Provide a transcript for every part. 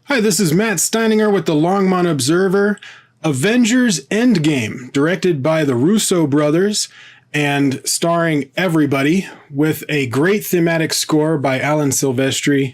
Hi, this is Matt Steininger with the Longmont Observer. Avengers Endgame, directed by the Russo brothers and starring everybody, with a great thematic score by Alan Silvestri.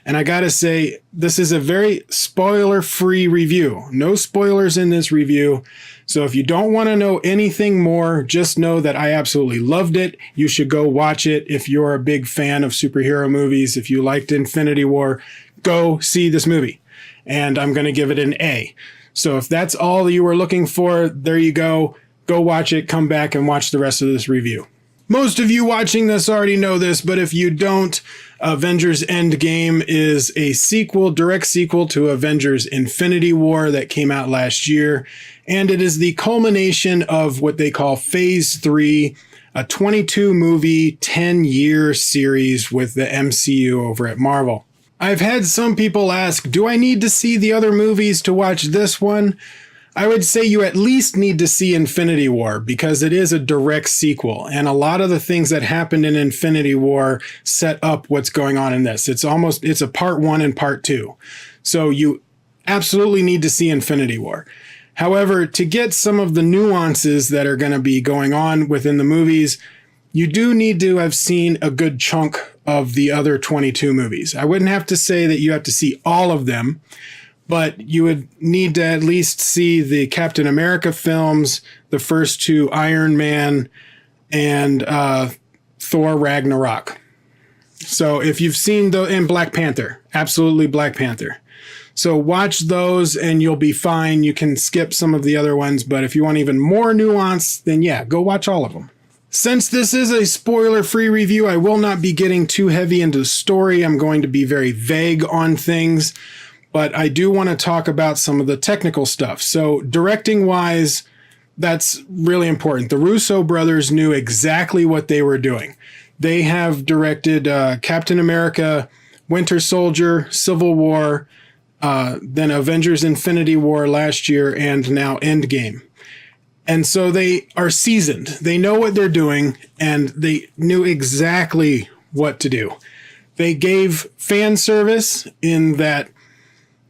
And I gotta say, this is a very spoiler-free review. No spoilers in this review. So if you don't want to know anything more, just know that I absolutely loved it. You should go watch it if you're a big fan of superhero movies. If you liked Infinity War, go see this movie. And I'm going to give it an A. So if that's all you were looking for, there you go. Go watch it, come back and watch the rest of this review. Most of you watching this already know this, but if you don't, Avengers Endgame is a sequel, direct sequel to Avengers Infinity War that came out last year. And it is the culmination of what they call Phase 3, a 22-movie, 10-year series with the MCU over at Marvel. I've had some people ask, do I need to see the other movies to watch this one? I would say you at least need to see Infinity War because it is a direct sequel. And a lot of the things that happened in Infinity War set up what's going on in this. It's a part 1 and part 2. So you absolutely need to see Infinity War. However, to get some of the nuances that are going to be going on within the movies, you do need to have seen a good chunk of the other 22 movies. I wouldn't have to say that you have to see all of them, but you would need to at least see the Captain America films, the first 2 Iron Man, and Thor Ragnarok. So if you've seen and Black Panther, absolutely Black Panther. So watch those and you'll be fine. You can skip some of the other ones, but if you want even more nuance, then yeah, go watch all of them. Since this is a spoiler-free review, I will not be getting too heavy into the story. I'm going to be very vague on things, but I do want to talk about some of the technical stuff. So directing-wise, that's really important. The Russo brothers knew exactly what they were doing. They have directed Captain America, Winter Soldier, Civil War, then Avengers Infinity War last year, and now Endgame. And so they are seasoned. They know what they're doing, and they knew exactly what to do. They gave fan service in that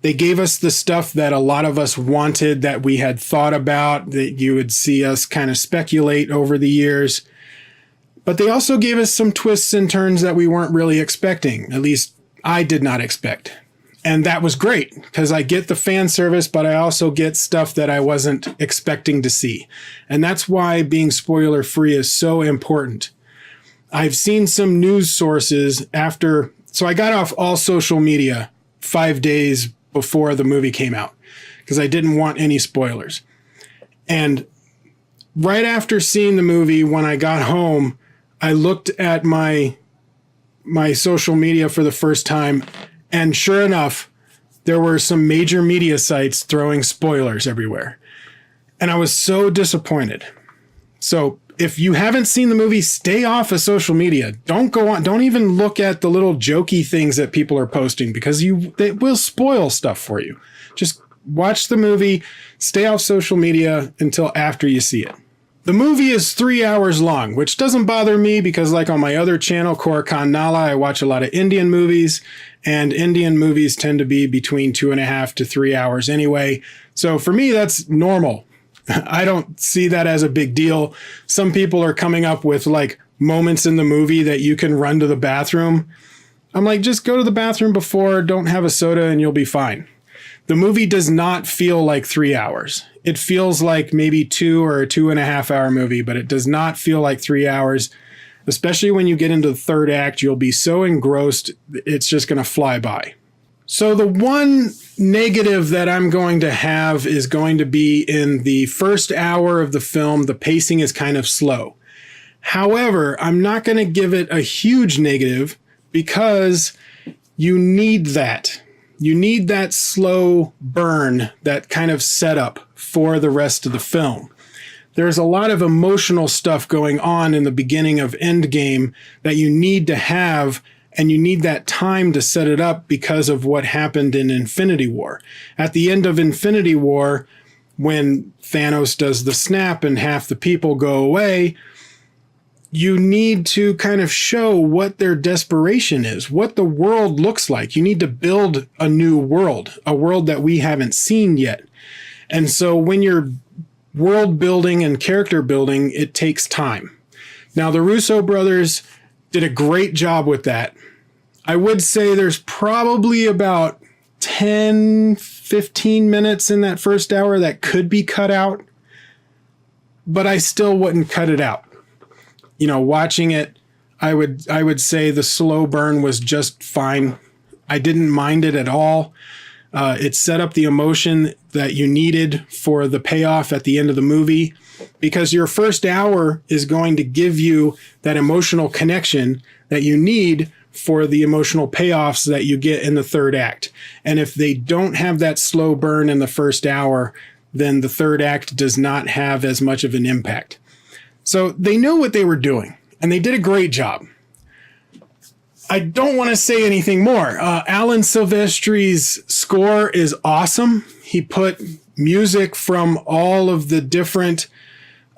they gave us the stuff that a lot of us wanted, that we had thought about, that you would see us kind of speculate over the years. But they also gave us some twists and turns that we weren't really expecting. At least I did not expect. And that was great because I get the fan service, but I also get stuff that I wasn't expecting to see. And that's why being spoiler free is so important. I've seen some news sources so I got off all social media 5 days before the movie came out because I didn't want any spoilers. And right after seeing the movie, when I got home, I looked at my social media for the first time. And sure enough, there were some major media sites throwing spoilers everywhere. And I was so disappointed. So if you haven't seen the movie, stay off of social media. Don't go on. Don't even look at the little jokey things that people are posting because they will spoil stuff for you. Just watch the movie, stay off social media until after you see it. The movie is 3 hours long, which doesn't bother me because like on my other channel, Koricon, I watch a lot of Indian movies, and Indian movies tend to be between 2.5 to 3 hours anyway. So for me, that's normal. I don't see that as a big deal. Some people are coming up with like moments in the movie that you can run to the bathroom. I'm like, just go to the bathroom before, don't have a soda, and you'll be fine. The movie does not feel like 3 hours. It feels like maybe 2 or a 2.5 hour movie, but it does not feel like 3 hours. Especially when you get into the third act, you'll be so engrossed, it's just going to fly by. So the one negative that I'm going to have is going to be in the first hour of the film, the pacing is kind of slow. However, I'm not going to give it a huge negative because you need that. You need that slow burn, that kind of setup for the rest of the film. There's a lot of emotional stuff going on in the beginning of Endgame that you need to have, and you need that time to set it up because of what happened in Infinity War. At the end of Infinity War, when Thanos does the snap and half the people go away, you need to kind of show what their desperation is, what the world looks like. You need to build a new world, a world that we haven't seen yet. And so when you're world building and character building, it takes time. Now, the Russo brothers did a great job with that. I would say there's probably about 10, 15 minutes in that first hour that could be cut out, but I still wouldn't cut it out. You know, watching it, I would say the slow burn was just fine. I didn't mind it at all. It set up the emotion that you needed for the payoff at the end of the movie, because your first hour is going to give you that emotional connection that you need for the emotional payoffs that you get in the third act. And if they don't have that slow burn in the first hour, then the third act does not have as much of an impact. So they knew what they were doing, and they did a great job. I don't want to say anything more. Alan Silvestri's score is awesome. He put music from all of the different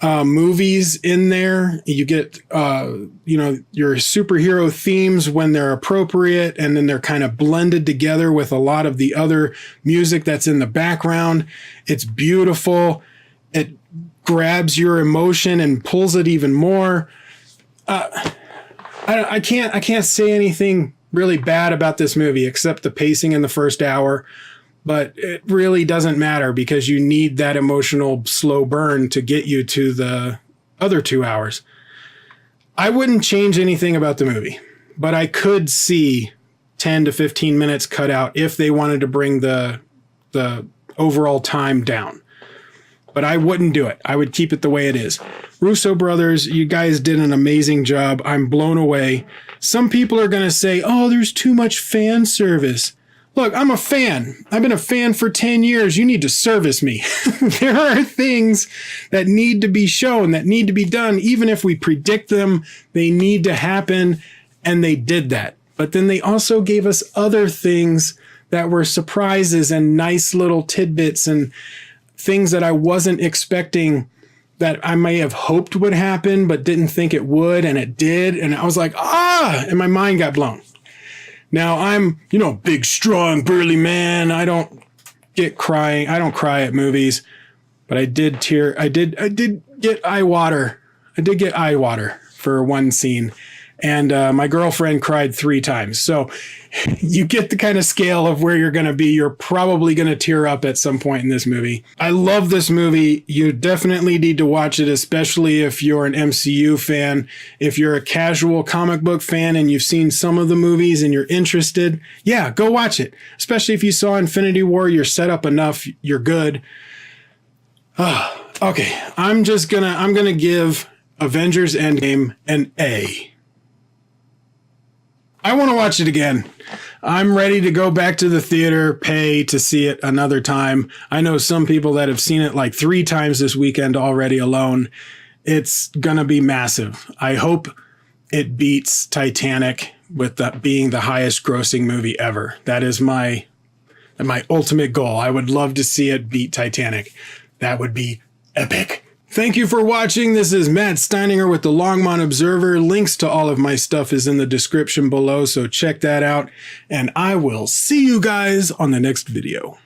movies in there. You get, your superhero themes when they're appropriate, and then they're kind of blended together with a lot of the other music that's in the background. It's beautiful. It grabs your emotion and pulls it even more. I can't say anything really bad about this movie except the pacing in the first hour, but it really doesn't matter because you need that emotional slow burn to get you to the other 2 hours. I wouldn't change anything about the movie, but I could see 10 to 15 minutes cut out if they wanted to bring the overall time down. But I wouldn't do it. I would keep it the way it is. Russo brothers, you guys did an amazing job. I'm blown away. Some people are going to say, oh, there's too much fan service. Look, I'm a fan. I've been a fan for 10 years. You need to service me. There are things that need to be shown, that need to be done. Even if we predict them, they need to happen. And they did that. But then they also gave us other things that were surprises and nice little tidbits and things that I wasn't expecting, that I may have hoped would happen, but didn't think it would, and it did. And I was like, and my mind got blown. Now I'm, big, strong, burly man. I don't get crying. I don't cry at movies, but I did tear. I did get eye water. I did get eye water for one scene. And my girlfriend cried 3 times. So you get the kind of scale of where you're going to be. You're probably going to tear up at some point in this movie. I love this movie. You definitely need to watch it, especially if you're an MCU fan. If you're a casual comic book fan and you've seen some of the movies and you're interested, yeah, go watch it. Especially if you saw Infinity War, you're set up enough. You're good. Okay, I'm going to give Avengers Endgame an A. I want to watch it again. I'm ready to go back to the theater, pay to see it another time. I know some people that have seen it like 3 times this weekend already alone. It's going to be massive. I hope it beats Titanic with that being the highest grossing movie ever. That is my ultimate goal. I would love to see it beat Titanic. That would be epic. Thank you for watching. This is Matt Steininger with the Longmont Observer. Links to all of my stuff is in the description below, so check that out. And I will see you guys on the next video.